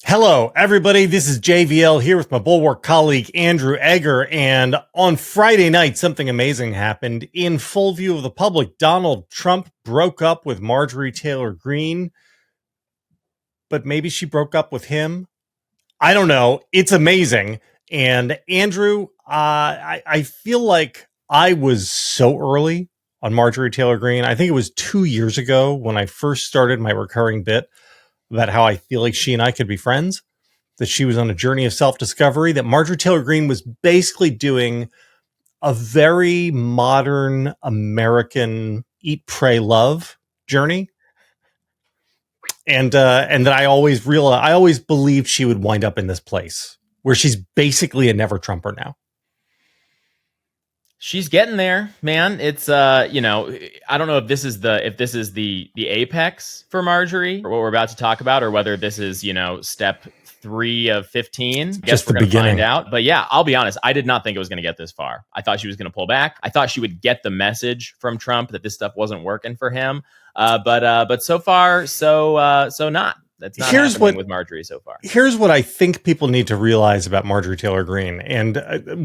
Hello, everybody. This is JVL here with my Bulwark colleague, Andrew Egger. And on Friday night, something amazing happened in full view of the public. Donald Trump broke up with Marjorie Taylor Greene, but maybe she broke up with him. I don't know. It's amazing. And Andrew, I feel like I was so early on Marjorie Taylor Greene. I think it was 2 years ago when I first started my recurring bit about how I feel like she and I could be friends, that she was on a journey of self-discovery, that Marjorie Taylor Greene was basically doing a very modern American eat, pray, love journey. And that I always believed she would wind up in this place where she's basically a never Trumper now. She's getting there, man. It's I don't know if this is the apex for Marjorie, or what we're about to talk about, or whether this is, step 3 of 15. Just the beginning. Find out. But yeah, I'll be honest, I did not think it was going to get this far. I thought she was going to pull back. I thought she would get the message from Trump that this stuff wasn't working for him. But so far, so not. That's not happening with Marjorie so far. Here's what I think people need to realize about Marjorie Taylor Greene. And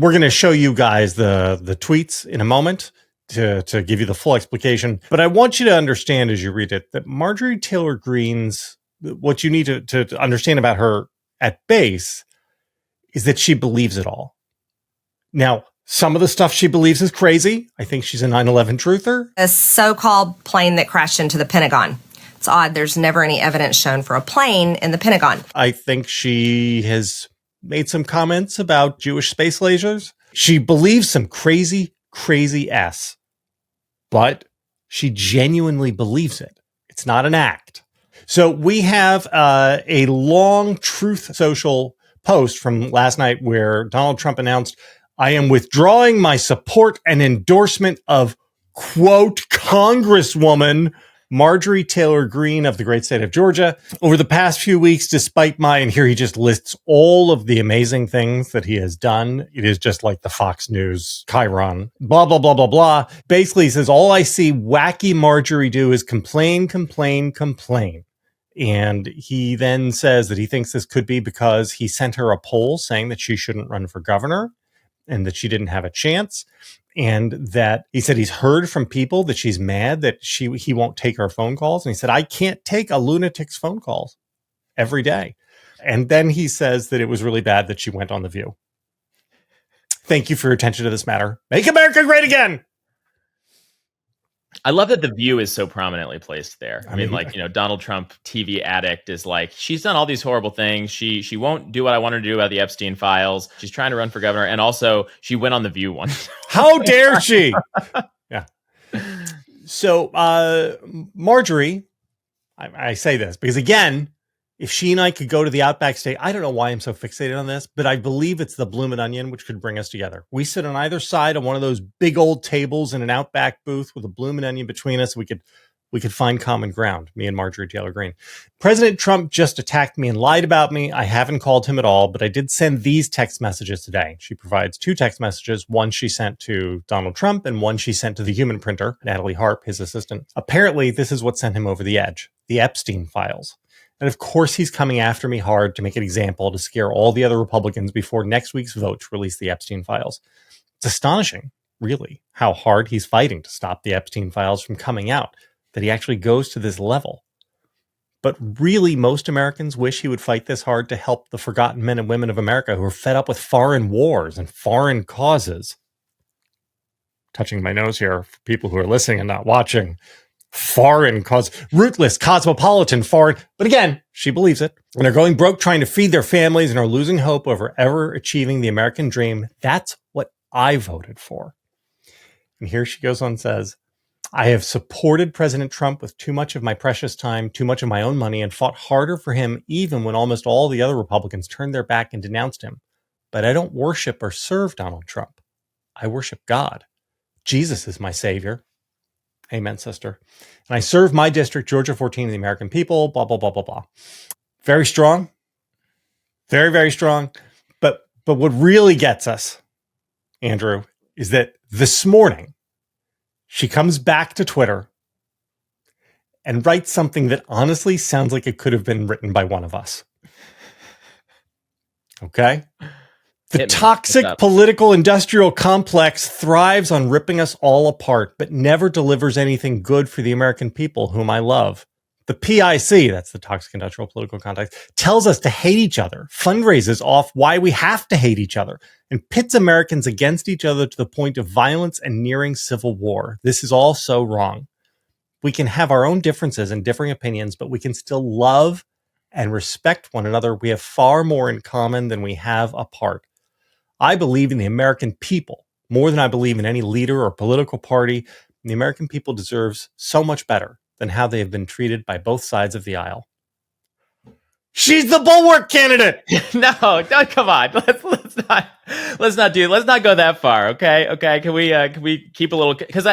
we're going to show you guys the tweets in a moment to give you the full explication. But I want you to understand as you read it that Marjorie Taylor Greene's, what you need to understand about her at base is that she believes it all. Now, some of the stuff she believes is crazy. I think she's a 9/11 truther. A so-called plane that crashed into the Pentagon. It's odd. There's never any evidence shown for a plane in the Pentagon. I think she has made some comments about Jewish space lasers. She believes some crazy, crazy S, but she genuinely believes it. It's not an act. So we have a long Truth Social post from last night where Donald Trump announced, "I am withdrawing my support and endorsement of, quote, Congresswoman Marjorie Taylor Greene of the great state of Georgia. Over the past few weeks, despite my," and here he just lists all of the amazing things that he has done. It is just like the Fox News Chiron, blah, blah, blah, blah, blah. Basically, he says, all I see wacky Marjorie do is complain, complain, complain. And he then says that he thinks this could be because he sent her a poll saying that she shouldn't run for governor and that she didn't have a chance. And that he said he's heard from people that she's mad that he won't take her phone calls. And he said, I can't take a lunatic's phone calls every day. And then he says that it was really bad that she went on The View. Thank you for your attention to this matter. Make America great again. I love that The View is so prominently placed there. I mean, Donald Trump, TV addict, is like, she's done all these horrible things. She won't do what I want her to do about the Epstein files. She's trying to run for governor. And also, she went on The View once. How dare she? Yeah. So, Marjorie, I say this because, again, if she and I could go to the Outback Steak, I don't know why I'm so fixated on this, but I believe it's the Bloomin' Onion which could bring us together. We sit on either side on one of those big old tables in an Outback booth with a Bloomin' Onion between us. We could find common ground, me and Marjorie Taylor Greene. President Trump just attacked me and lied about me. I haven't called him at all, but I did send these text messages today. She provides 2 text messages, one she sent to Donald Trump and one she sent to the human printer, Natalie Harp, his assistant. Apparently, this is what sent him over the edge, the Epstein files. And of course, he's coming after me hard to make an example to scare all the other Republicans before next week's vote to release the Epstein files. It's astonishing, really, how hard he's fighting to stop the Epstein files from coming out, that he actually goes to this level. But really, most Americans wish he would fight this hard to help the forgotten men and women of America who are fed up with foreign wars and foreign causes. Touching my nose here for people who are listening and not watching. Foreign cause, rootless, cosmopolitan, foreign. But again, she believes it. And they're going broke trying to feed their families and are losing hope over ever achieving the American dream. That's what I voted for. And here she goes on and says, I have supported President Trump with too much of my precious time, too much of my own money, and fought harder for him even when almost all the other Republicans turned their back and denounced him. But I don't worship or serve Donald Trump. I worship God. Jesus is my savior. Amen, sister. And I serve my district, Georgia 14, and the American people, blah, blah, blah, blah, blah. Very strong. Very, very strong. But what really gets us, Andrew, is that this morning, she comes back to Twitter and writes something that honestly sounds like it could have been written by one of us. Okay. The Hit me. toxic What's up? political industrial complex thrives on ripping us all apart, but never delivers anything good for the American people whom I love. The PIC, that's the toxic industrial political complex, tells us to hate each other, fundraises off why we have to hate each other, and pits Americans against each other to the point of violence and nearing civil war. This is all so wrong. We can have our own differences and differing opinions, but we can still love and respect one another. We have far more in common than we have apart. I believe in the American people more than I believe in any leader or political party. The American people deserves so much better than how they have been treated by both sides of the aisle. She's the Bulwark candidate. No, come on. Let's not go that far. Okay. Can we keep a little, because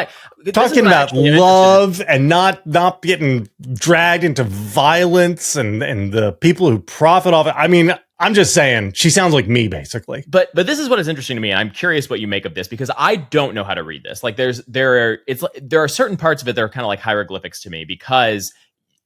talking about love and not getting dragged into violence and the people who profit off it. I mean, I'm just saying, she sounds like me, basically. But this is what is interesting to me, and I'm curious what you make of this, because I don't know how to read this. Like, there are certain parts of it that are kind of like hieroglyphics to me, because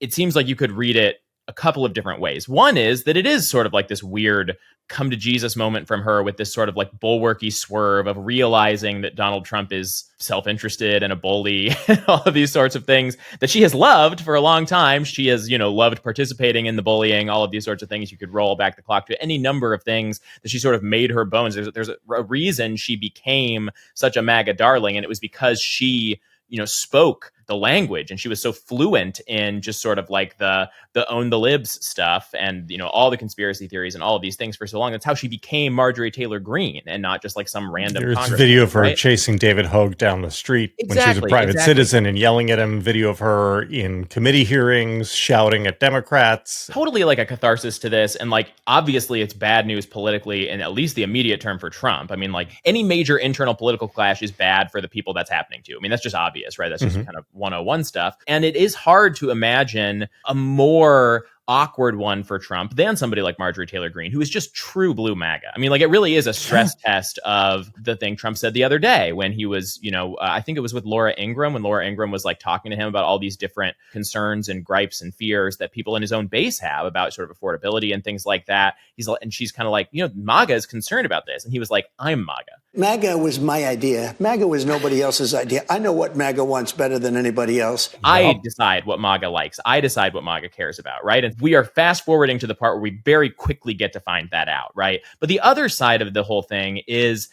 it seems like you could read it a couple of different ways. One is that it is sort of like this weird come to Jesus moment from her, with this sort of like bulwarky swerve of realizing that Donald Trump is self-interested and a bully and all of these sorts of things that she has loved for a long time. She has, loved participating in the bullying, all of these sorts of things. You could roll back the clock to any number of things that she sort of made her bones. There's a reason she became such a MAGA darling, and it was because she spoke the language, and she was so fluent in just sort of like the own the libs stuff, and all the conspiracy theories and all of these things for so long. That's how she became Marjorie Taylor Greene, and not just like some random There's video of her right? chasing David Hogue down the street when she was a private citizen and yelling at him. Video of her in committee hearings shouting at Democrats. Totally like a catharsis to this, and like obviously it's bad news politically in at least the immediate term for Trump. I mean, like any major internal political clash is bad for the people that's happening to. I mean, that's just obvious, right? That's just kind of 101 stuff. And it is hard to imagine a more awkward one for Trump than somebody like Marjorie Taylor Greene, who is just true blue MAGA. I mean, like it really is a stress test of the thing Trump said the other day when he was, I think it was with Laura Ingraham, when Laura Ingraham was like talking to him about all these different concerns and gripes and fears that people in his own base have about sort of affordability and things like that. And she's kind of like, MAGA is concerned about this. And he was like, I'm MAGA. MAGA was my idea. MAGA was nobody else's idea. I know what MAGA wants better than anybody else. I decide what MAGA likes. I decide what MAGA cares about, right? And we are fast forwarding to the part where we very quickly get to find that out, right? But the other side of the whole thing is,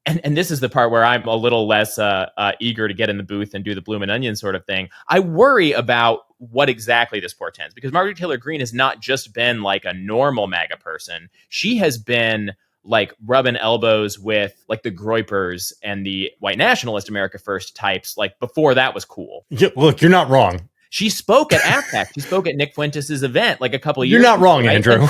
and this is the part where I'm a little less eager to get in the booth and do the bloom and onion sort of thing. I worry about what exactly this portends, because Marjorie Taylor Greene has not just been like a normal MAGA person. She has been like rubbing elbows with like the Groypers and the white nationalist America First types, like before that was cool. Yeah, look, you're not wrong. She spoke at APEC. She spoke at Nick Fuentes' event like a couple of years ago. You're not wrong, right? Andrew.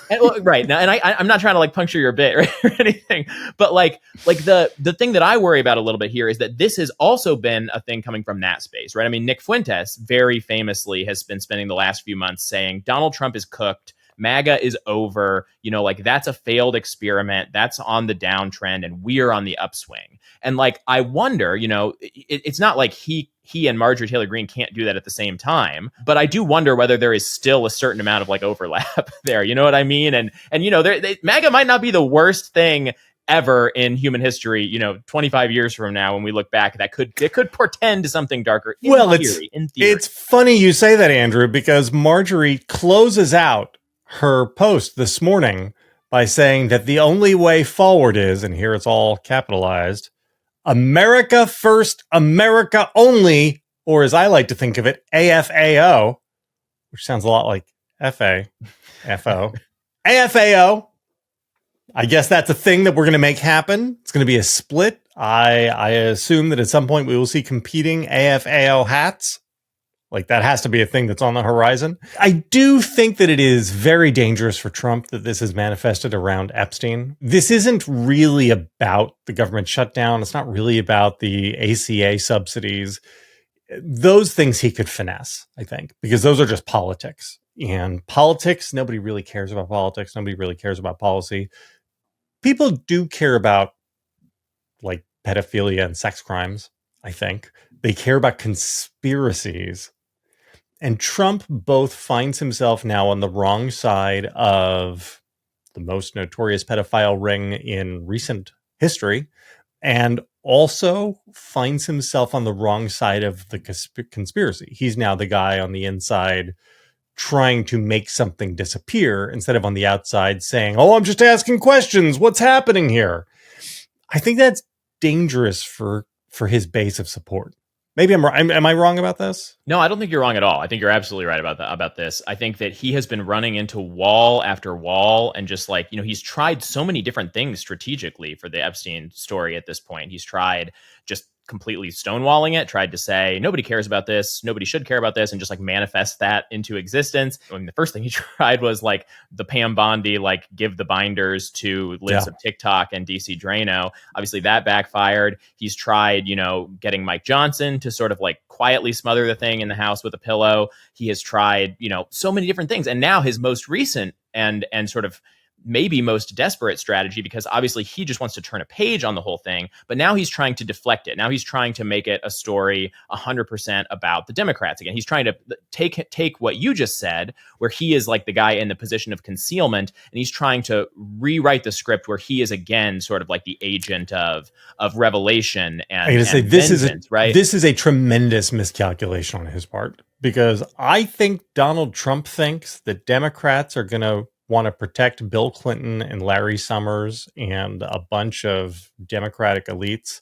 And right now, and I'm not trying to like puncture your bit or anything, but like the thing that I worry about a little bit here is that this has also been a thing coming from that space, right? I mean, Nick Fuentes very famously has been spending the last few months saying Donald Trump is cooked. MAGA is over, like that's a failed experiment. That's on the downtrend and we're on the upswing. And like, I wonder, it's not like he and Marjorie Taylor Greene can't do that at the same time, but I do wonder whether there is still a certain amount of like overlap there. You know what I mean? And MAGA might not be the worst thing ever in human history, 25 years from now, when we look back, it could portend something darker. In theory. It's funny you say that, Andrew, because Marjorie closes out her post this morning by saying that the only way forward is, and here it's all capitalized, America first, America only, or as I like to think of it, AFAO, which sounds a lot like FO. AFAO. I guess that's a thing that we're going to make happen. It's going to be a split. I assume that at some point we will see competing AFAO hats. Like that has to be a thing that's on the horizon. I do think that it is very dangerous for Trump that this is manifested around Epstein. This isn't really about the government shutdown. It's not really about the ACA subsidies. Those things he could finesse, I think, because those are just politics. And politics, nobody really cares about politics. Nobody really cares about policy. People do care about like pedophilia and sex crimes, I think. They care about conspiracies. And Trump both finds himself now on the wrong side of the most notorious pedophile ring in recent history, and also finds himself on the wrong side of the conspiracy. He's now the guy on the inside trying to make something disappear instead of on the outside saying, "Oh, I'm just asking questions. What's happening here?" I think that's dangerous for his base of support. Maybe I'm wrong. Am I wrong about this? No, I don't think you're wrong at all. I think you're absolutely right about this. I think that he has been running into wall after wall, and just like, he's tried so many different things strategically for the Epstein story at this point. He's tried just completely stonewalling it, tried to say nobody cares about this, nobody should care about this, and just like manifest that into existence. I mean, the first thing he tried was like the Pam Bondi, like give the binders to Liz of TikTok and DC Drano. Obviously that backfired. He's tried, getting Mike Johnson to sort of like quietly smother the thing in the house with a pillow. He has tried, so many different things. And now his most recent and sort of maybe most desperate strategy, because obviously he just wants to turn a page on the whole thing, but now he's trying to deflect it. Now he's trying to make it a story 100% about the Democrats again. He's trying to take what you just said, where he is like the guy in the position of concealment, and he's trying to rewrite the script where he is again sort of like the agent of revelation and this vengeance, right? This is a tremendous miscalculation on his part, because I think Donald Trump thinks that Democrats are going to want to protect Bill Clinton and Larry Summers and a bunch of Democratic elites.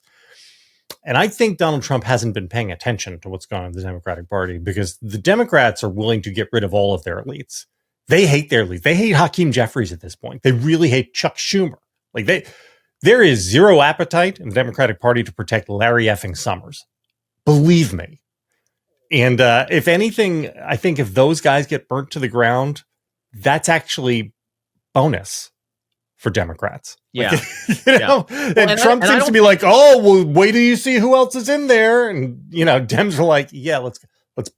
And I think Donald Trump hasn't been paying attention to what's going on in the Democratic Party, because the Democrats are willing to get rid of all of their elites. They hate their elites. They hate Hakeem Jeffries at this point. They really hate Chuck Schumer. Like there is zero appetite in the Democratic Party to protect Larry effing Summers. Believe me. And if anything, I think if those guys get burnt to the ground, that's actually bonus for Democrats. Yeah. And Trump seems to be like, "Oh, well, wait till you see who else is in there." And, Dems are like, "Yeah, let's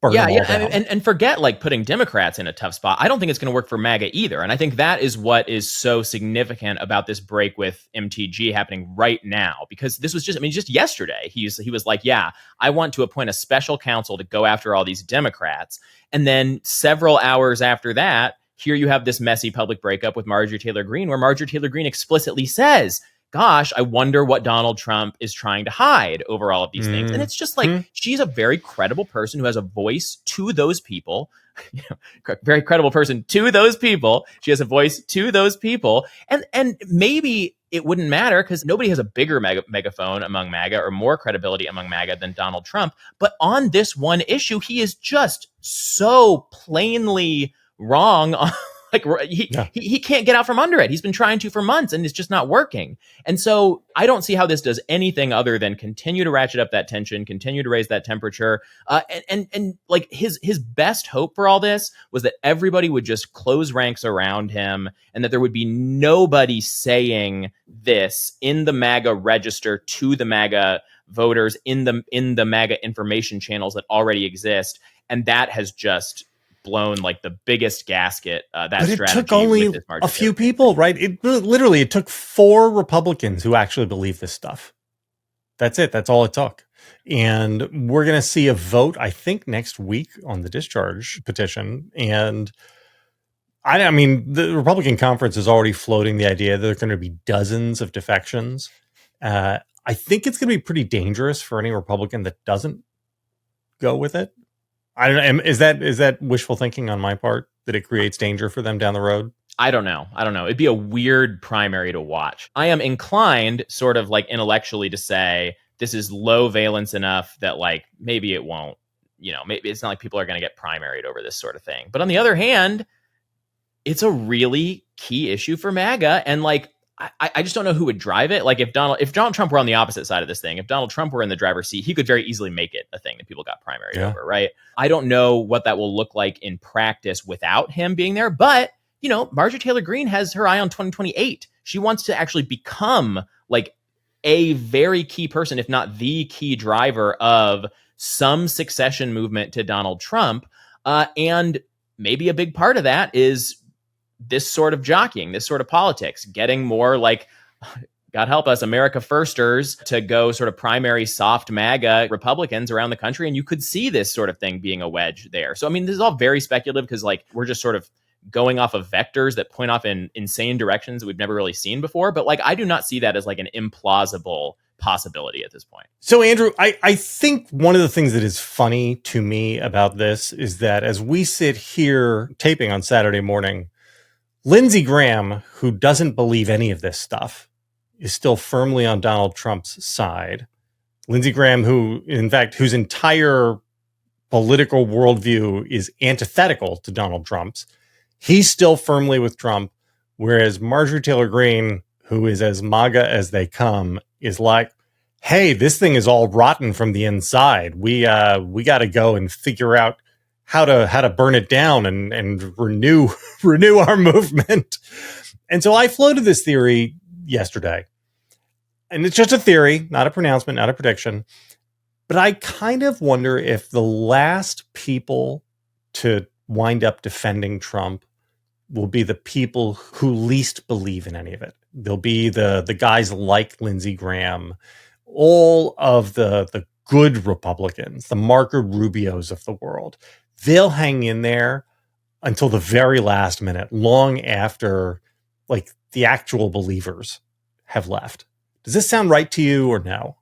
burn them all down." And forget like putting Democrats in a tough spot. I don't think it's going to work for MAGA either. And I think that is what is so significant about this break with MTG happening right now, because this was just yesterday, he was like, "Yeah, I want to appoint a special counsel to go after all these Democrats." And then several hours after that, here you have this messy public breakup with Marjorie Taylor Greene, where Marjorie Taylor Greene explicitly says, "Gosh, I wonder what Donald Trump is trying to hide over all of these things." And it's just like, she's a very credible person who has a voice to those people. Very credible person to those people. She has a voice to those people. And maybe it wouldn't matter, because nobody has a bigger megaphone among MAGA or more credibility among MAGA than Donald Trump. But on this one issue, he is just so plainly wrong. Like he can't get out from under it. He's been trying to for months, and it's just not working. And so I don't see how this does anything other than continue to ratchet up that tension, continue to raise that temperature. And like his best hope for all this was that everybody would just close ranks around him, and that there would be nobody saying this in the MAGA register to the MAGA voters in the MAGA information channels that already exist. And that has just blown like the biggest gasket. But it took only a few people, right? It took 4 Republicans who actually believe this stuff. That's it. That's all it took. And we're going to see a vote, I think, next week on the discharge petition. And I mean, the Republican conference is already floating the idea that there are going to be dozens of defections. I think it's going to be pretty dangerous for any Republican that doesn't go with it. I don't know. Is that wishful thinking on my part, that it creates danger for them down the road? I don't know. It'd be a weird primary to watch. I am inclined sort of like intellectually to say this is low valence enough that like maybe it won't, maybe it's not like people are going to get primaried over this sort of thing. But on the other hand, it's a really key issue for MAGA. And like, I just don't know who would drive it. Like if Donald Trump were on the opposite side of this thing, if Donald Trump were in the driver's seat, he could very easily make it a thing that people got primaried over, right? I don't know what that will look like in practice without him being there. But, Marjorie Taylor Greene has her eye on 2028. She wants to actually become like a very key person, if not the key driver of some succession movement to Donald Trump. And maybe a big part of that is this sort of jockeying, this sort of politics, getting more like, God help us, America Firsters to go sort of primary soft MAGA Republicans around the country. And you could see this sort of thing being a wedge there. So, I mean, this is all very speculative, because like we're just sort of going off of vectors that point off in insane directions that we've never really seen before. But like, I do not see that as like an implausible possibility at this point. So, Andrew, I think one of the things that is funny to me about this is that as we sit here taping on Saturday morning, Lindsey Graham, who doesn't believe any of this stuff, is still firmly on Donald Trump's side. Lindsey Graham, who, in fact, whose entire political worldview is antithetical to Donald Trump's, he's still firmly with Trump, whereas Marjorie Taylor Greene, who is as MAGA as they come, is like, hey, this thing is all rotten from the inside. We got to go and figure out how to burn it down and renew our movement. And so I floated this theory yesterday. And it's just a theory, not a pronouncement, not a prediction. But I kind of wonder if the last people to wind up defending Trump will be the people who least believe in any of it. They'll be the guys like Lindsey Graham, all of the good Republicans, the Marco Rubios of the world. They'll hang in there until the very last minute, long after like the actual believers have left. Does this sound right to you or no?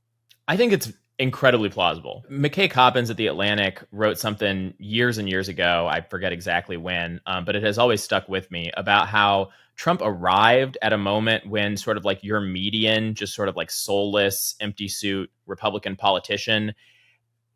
I think it's incredibly plausible. McKay Coppins at The Atlantic wrote something years and years ago, I forget exactly when, but it has always stuck with me, about how Trump arrived at a moment when sort of like your median, just sort of like soulless, empty suit Republican politician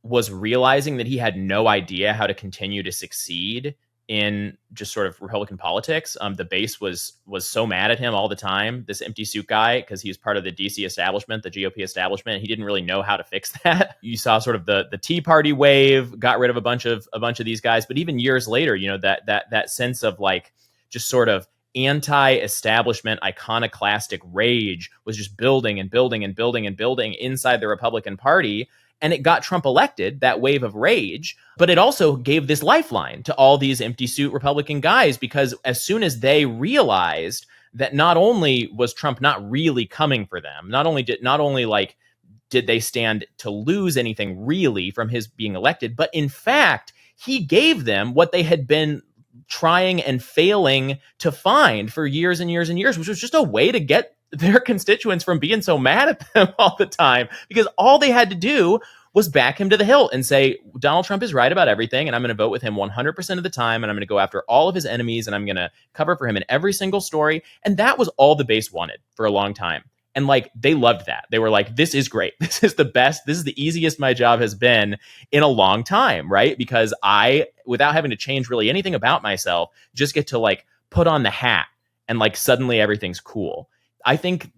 was realizing that he had no idea how to continue to succeed in just sort of Republican politics. The base was so mad at him all the time, this empty suit guy, because he was part of the DC establishment, the GOP establishment. He didn't really know how to fix that. You saw sort of the Tea Party wave, got rid of a bunch of these guys. But even years later, you know, that sense of like just sort of anti-establishment iconoclastic rage was just building and building and building and building inside the Republican Party. And it got Trump elected, that wave of rage. But it also gave this lifeline to all these empty suit Republican guys, because as soon as they realized that not only was Trump not really coming for them, not only did they stand to lose anything really from his being elected, but in fact, he gave them what they had been trying and failing to find for years and years and years, which was just a way to get their constituents from being so mad at them all the time, because all they had to do was back him to the hilt and say, Donald Trump is right about everything, and I'm going to vote with him 100% of the time, and I'm going to go after all of his enemies, and I'm going to cover for him in every single story. And that was all the base wanted for a long time. And like, they loved that. They were like, this is great. This is the best. This is the easiest my job has been in a long time, right? Because I, without having to change really anything about myself, just get to like put on the hat and like suddenly everything's cool. I think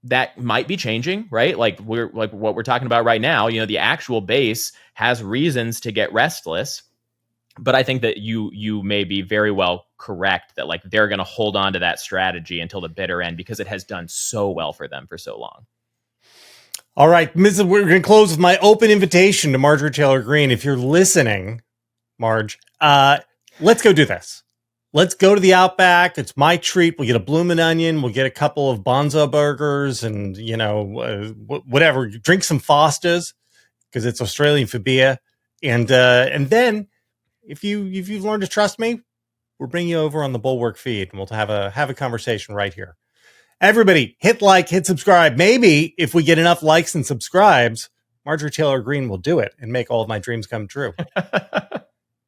that might be changing, right? Like we're like what we're talking about right now, you know, the actual base has reasons to get restless, but I think that you may be very well correct that like they're going to hold on to that strategy until the bitter end because it has done so well for them for so long. All right, Mrs. We're going to close with my open invitation to Marjorie Taylor Greene. If you're listening, Marge, let's go do this. Let's go to the Outback. It's my treat. We'll get a bloomin' onion. We'll get a couple of Bonzo burgers and, you know, whatever. Drink some Fosters because it's Australian for beer. And then if you've learned to trust me, we'll bring you over on the Bulwark feed and we'll have a conversation right here. Everybody, hit like, hit subscribe. Maybe if we get enough likes and subscribes, Marjorie Taylor Greene will do it and make all of my dreams come true.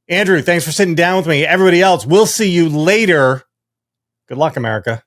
Andrew, thanks for sitting down with me. Everybody else, we'll see you later. Good luck, America.